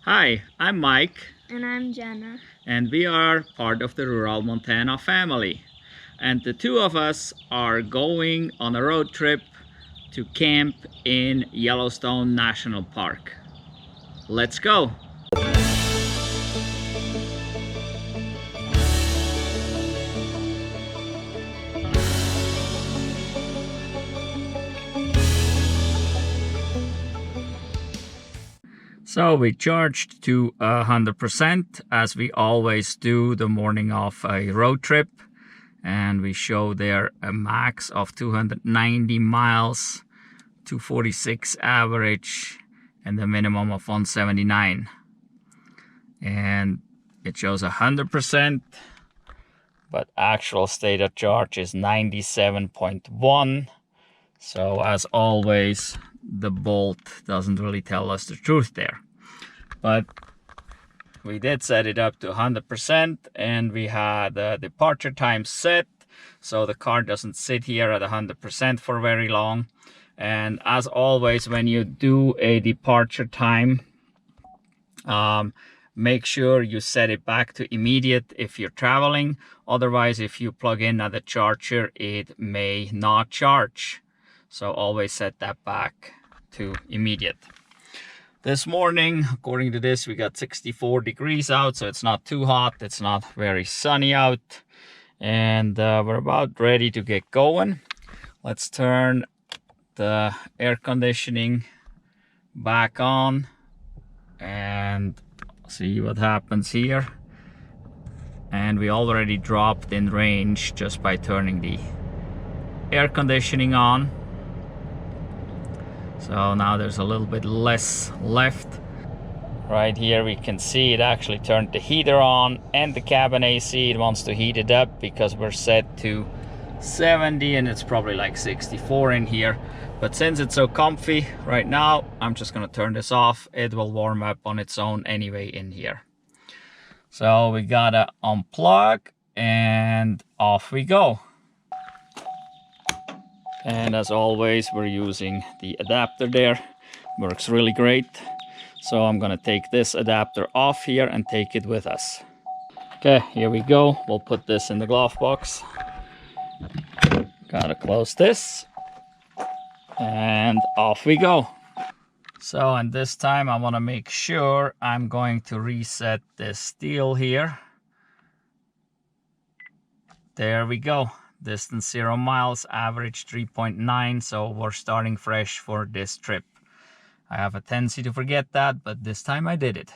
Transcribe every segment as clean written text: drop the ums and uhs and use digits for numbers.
Hi, I'm Mike, And I'm Jenna. and we are part of the Rural Montana family. And the two of us are going on a road trip to camp in Yellowstone National Park. Let's go! So we charged to 100% as we always do the morning of a road trip, and we show there a max of 290 miles, 246 average, and a minimum of 179. And it shows 100%, but actual state of charge is 97.1. So as always, the Bolt doesn't really tell us the truth there. But we did set it up to 100%, and we had the departure time set, so the car doesn't sit here at 100% for very long. And as always, when you do a departure time, make sure you set it back to immediate if you're traveling. Otherwise, if you plug in at the charger, it may not charge. So always set that back to immediate. This morning, according to this, we got 64 degrees out, so it's not too hot. It's not very sunny out. And we're about ready to get going. Let's turn the air conditioning back on and see what happens here. And we already dropped in range just by turning the air conditioning on. So now there's a little bit less left. Right here we can see it actually turned the heater on, and the cabin AC, it wants to heat it up because we're set to 70 and it's probably like 64 in here. But since it's so comfy right now, I'm just gonna turn this off. It will warm up on its own anyway in here. So we gotta unplug and off we go. And as always, we're using the adapter there. Works really great. So I'm gonna take this adapter off here and take it with us. Okay, here we go. We'll put this in the glove box. Gotta close this. And off we go. So, and this time I wanna make sure I'm going to reset this steel here. There we go. Distance 0 miles, average 3.9, so we're starting fresh for this trip. I have a tendency to forget that, but this time I did it.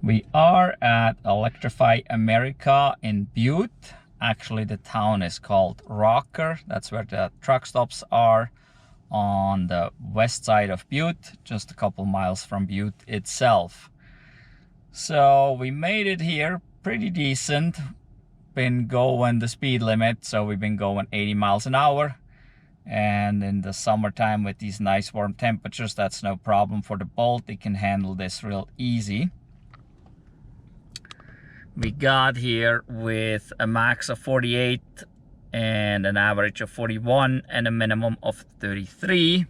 We are at Electrify America in Butte. Actually, the town is called Rocker. That's where the truck stops are, on the west side of Butte, just a couple miles from Butte itself. So we made it here pretty decent. Been going the speed limit, so we've been going 80 miles an hour. And in the summertime with these nice warm temperatures, that's no problem for the Bolt. It can handle this real easy. We got here with a max of 48 and an average of 41 and a minimum of 33.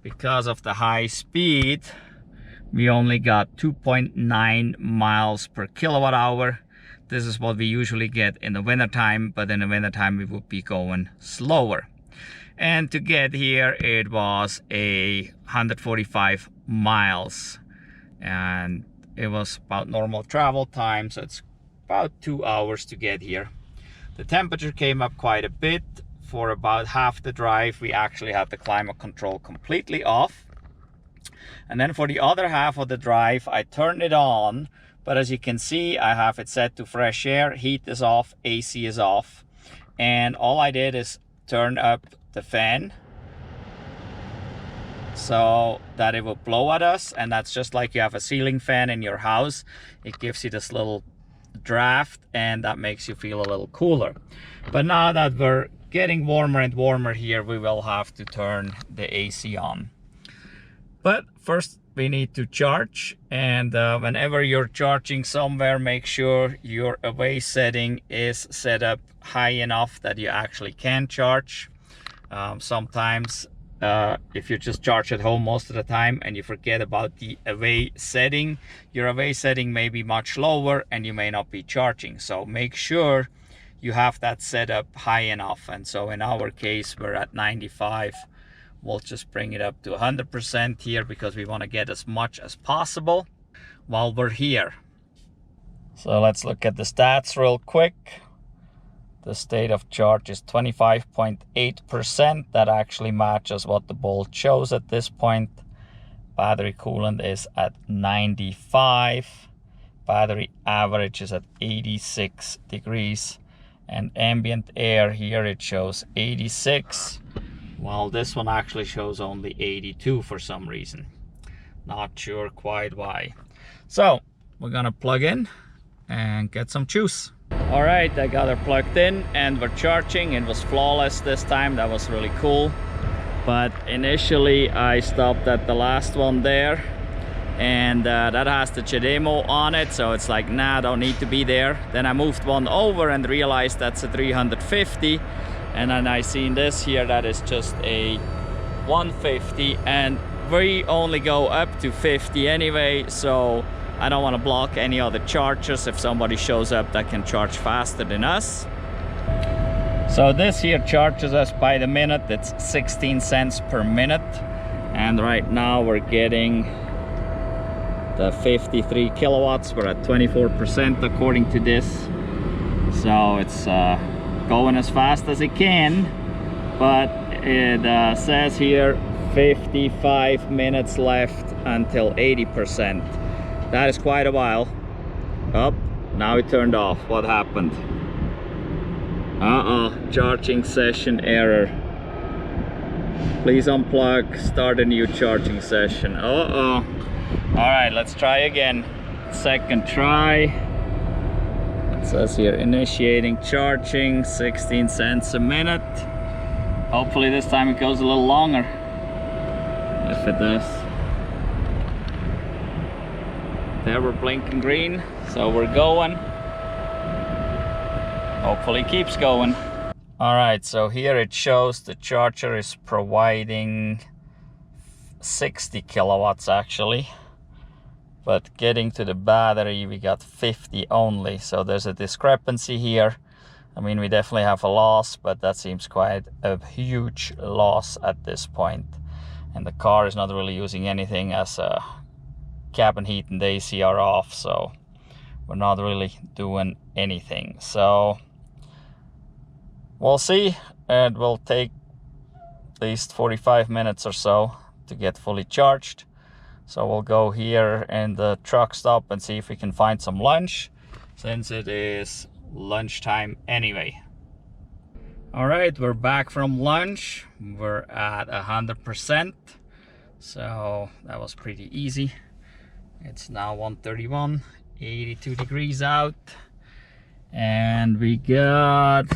Because of the high speed, we only got 2.9 miles per kilowatt hour. This is what we usually get in the wintertime, but in the wintertime we would be going slower. And to get here, it was 145 miles. And it was about normal travel time, so it's about 2 hours to get here. The temperature came up quite a bit. For about half the drive, we actually had the climate control completely off. And then for the other half of the drive, I turned it on. But as you can see, I have it set to fresh air, heat is off, AC is off. And all I did is turn up the fan so that it will blow at us. And that's just like you have a ceiling fan in your house. It gives you this little draft and that makes you feel a little cooler. But now that we're getting warmer and warmer here, we will have to turn the AC on. But first, we need to charge, and whenever you're charging somewhere, make sure your away setting is set up high enough that you actually can charge. Sometimes if you just charge at home most of the time and you forget about the away setting, your away setting may be much lower and you may not be charging. So make sure you have that set up high enough. And so in our case, we're at 95. We'll just bring it up to 100% here because we want to get as much as possible while we're here. So let's look at the stats real quick. The state of charge is 25.8%. That actually matches what the Bolt shows at this point. Battery coolant is at 95. Battery average is at 86 degrees. And ambient air here, it shows 86. Well, this one actually shows only 82 for some reason. Not sure quite why. So we're gonna plug in and get some juice. All right, I got her plugged in and we're charging. It was flawless this time. That was really cool. But initially I stopped at the last one there, and that has the CHAdeMO on it, so it's like, nah, don't need to be there. Then I moved one over and realized that's a 350. And then I seen this here, that is just a 150, and we only go up to 50 anyway, so I don't want to block any other chargers if somebody shows up that can charge faster than us. So this here charges us by the minute. It's 16 cents per minute, and right now we're getting the 53 kilowatts. We're at 24% according to this, so it's going as fast as it can, but it says here 55 minutes left until 80%. That is quite a while. Oh, now it turned off. What happened? Charging session error. Please unplug, start a new charging session. All right, let's try again. Second try. It says here initiating charging, 16 cents a minute. Hopefully this time it goes a little longer. If it does. There, we're blinking green, so we're going. Hopefully it keeps going. All right, so here it shows the charger is providing 60 kilowatts actually. But getting to the battery, we got 50 only. So there's a discrepancy here. I mean, we definitely have a loss, but that seems quite a huge loss at this point. And the car is not really using anything, as cabin heat and AC are off. So we're not really doing anything. So we'll see. It will take at least 45 minutes or so to get fully charged. So we'll go here in the truck stop and see if we can find some lunch, since it is lunchtime anyway. All right, we're back from lunch. We're at 100%. So that was pretty easy. It's now 1:31, 82 degrees out. And we got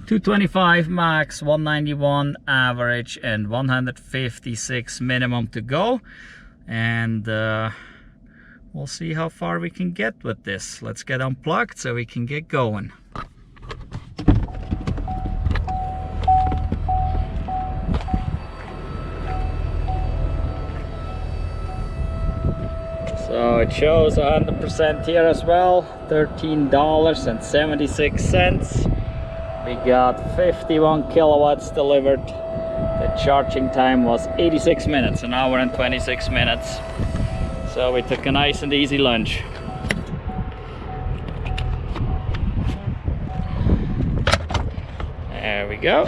225 max, 191 average, and 156 minimum to go. And we'll see how far we can get with this. Let's get unplugged so we can get going. So it shows 100% here as well, $13.76. We got 51 kilowatts delivered. The charging time was 86 minutes, an hour and 26 minutes. So we took a nice and easy lunch. There we go.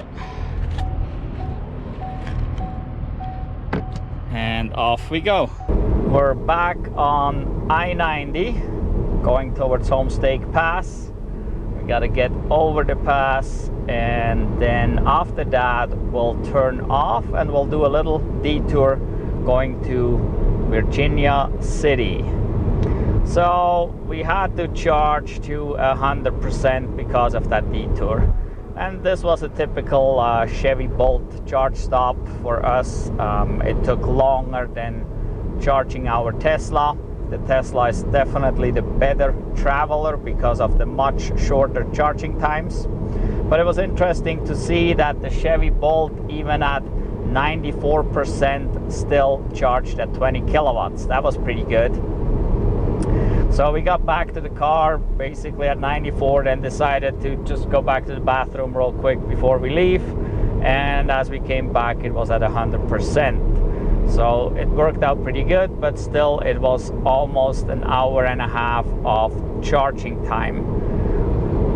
And off we go. We're back on I-90 going towards Homestake Pass. We gotta get over the pass, and then after that we'll turn off and we'll do a little detour going to Virginia City. So we had to charge to 100% because of that detour. And this was a typical Chevy Bolt charge stop for us. It took longer than charging our Tesla. The Tesla is definitely the better traveler because of the much shorter charging times. But it was interesting to see that the Chevy Bolt, even at 94%, still charged at 20 kilowatts. That was pretty good. So we got back to the car basically at 94, then decided to just go back to the bathroom real quick before we leave. And as we came back, it was at 100%. So it worked out pretty good, but still it was almost an hour and a half of charging time.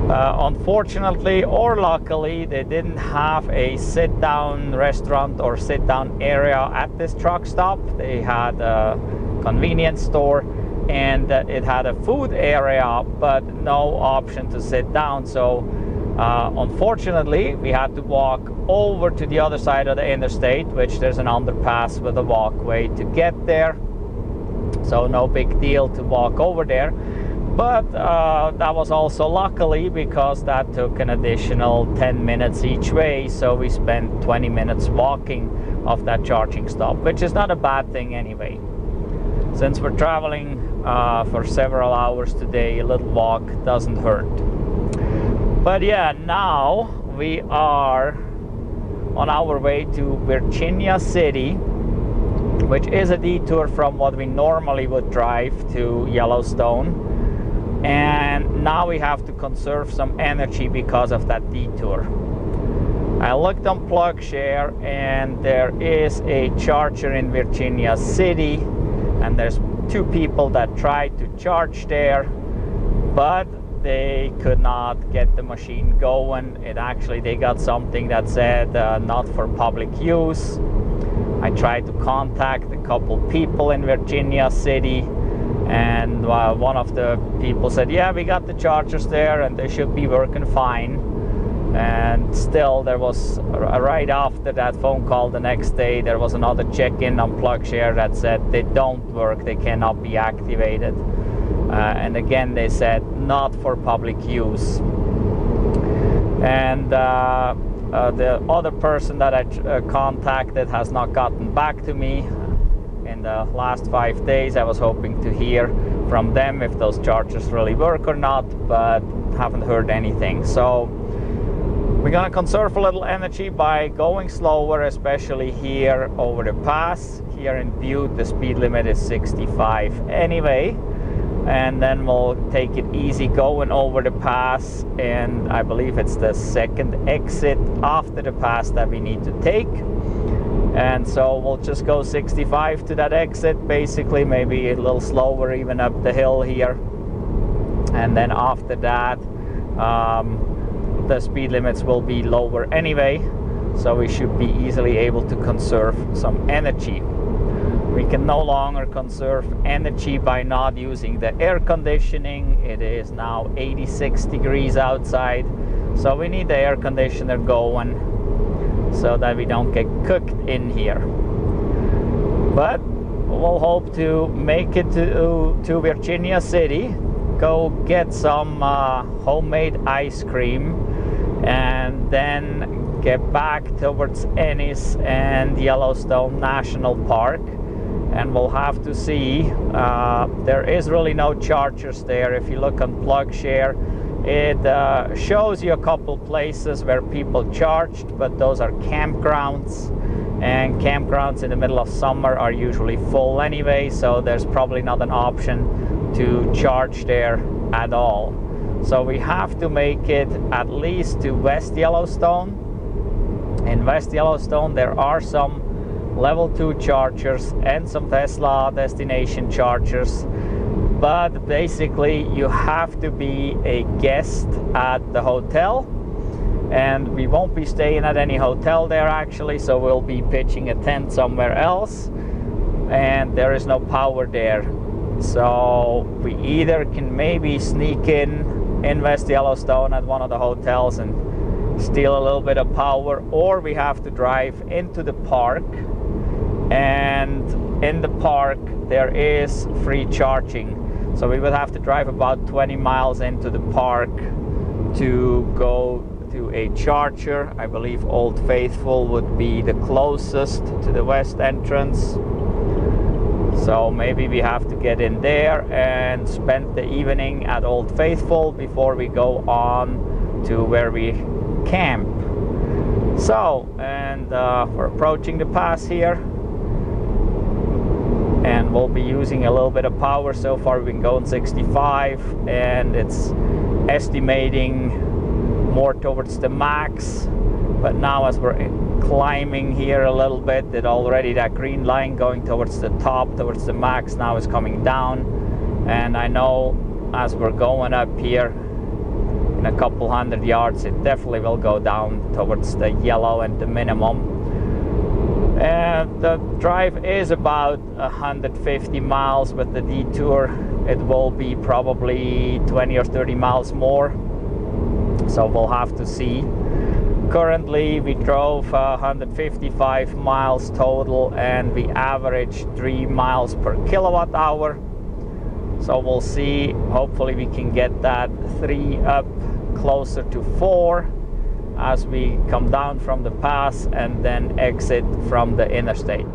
Unfortunately or luckily, they didn't have a sit-down restaurant or sit-down area at this truck stop. They had a convenience store and it had a food area, but no option to sit down. So unfortunately, we had to walk over to the other side of the interstate, which there's an underpass with a walkway to get there. So no big deal to walk over there. But that was also luckily because that took an additional 10 minutes each way. So we spent 20 minutes walking off that charging stop, which is not a bad thing anyway. Since we're traveling for several hours today, a little walk doesn't hurt. But yeah, now we are on our way to Virginia City, which is a detour from what we normally would drive to Yellowstone. And now we have to conserve some energy because of that detour. I looked on PlugShare and there is a charger in Virginia City, and there's 2 people that tried to charge there, but they could not get the machine going. They got something that said not for public use. I tried to contact a couple people in Virginia City, and one of the people said, yeah, we got the chargers there and they should be working fine. And still, there was right after that phone call the next day, there was another check-in on PlugShare that said they don't work, they cannot be activated. And again, they said not for public use. And the other person that I contacted has not gotten back to me in the last 5 days. I was hoping to hear from them if those chargers really work or not, but haven't heard anything. So we're gonna conserve a little energy by going slower, especially here over the pass. Here in Butte, the speed limit is 65 anyway. And then we'll take it easy going over the pass, and I believe it's the second exit after the pass that we need to take. And so we'll just go 65 to that exit, basically, maybe a little slower even up the hill here. And then after that, the speed limits will be lower anyway, so we should be easily able to conserve some energy. We can no longer conserve energy by not using the air conditioning. It is now 86 degrees outside, so we need the air conditioner going so that we don't get cooked in here. But we'll hope to make it to Virginia City, go get some homemade ice cream, and then get back towards Ennis and Yellowstone National Park. And we'll have to see. There is really no chargers there. If you look on PlugShare, it shows you a couple places where people charged, but those are campgrounds, and campgrounds in the middle of summer are usually full anyway, so there's probably not an option to charge there at all. So we have to make it at least to West Yellowstone. In West Yellowstone there are some level 2 chargers and some Tesla destination chargers, but basically you have to be a guest at the hotel, and we won't be staying at any hotel there actually, so we'll be pitching a tent somewhere else, and there is no power there. So we either can maybe sneak in West Yellowstone at one of the hotels and steal a little bit of power, or we have to drive into the park. And in the park there is free charging, so we would have to drive about 20 miles into the park to go to a charger. I believe Old Faithful would be the closest to the west entrance, so maybe we have to get in there and spend the evening at Old Faithful before we go on to where we camp. So, and we're approaching the pass here, and we'll be using a little bit of power. So far we've been going 65, and it's estimating more towards the max, but now as we're climbing here a little bit, that green line going towards the top, towards the max, now is coming down. And I know as we're going up here in a couple hundred yards, it definitely will go down towards the yellow and the minimum. And the drive is about 150 miles. With the detour it will be probably 20 or 30 miles more, so we'll have to see. Currently we drove 155 miles total, and we averaged 3 miles per kilowatt hour. So we'll see, hopefully we can get that 3 up closer to 4 as we come down from the pass and then exit from the interstate.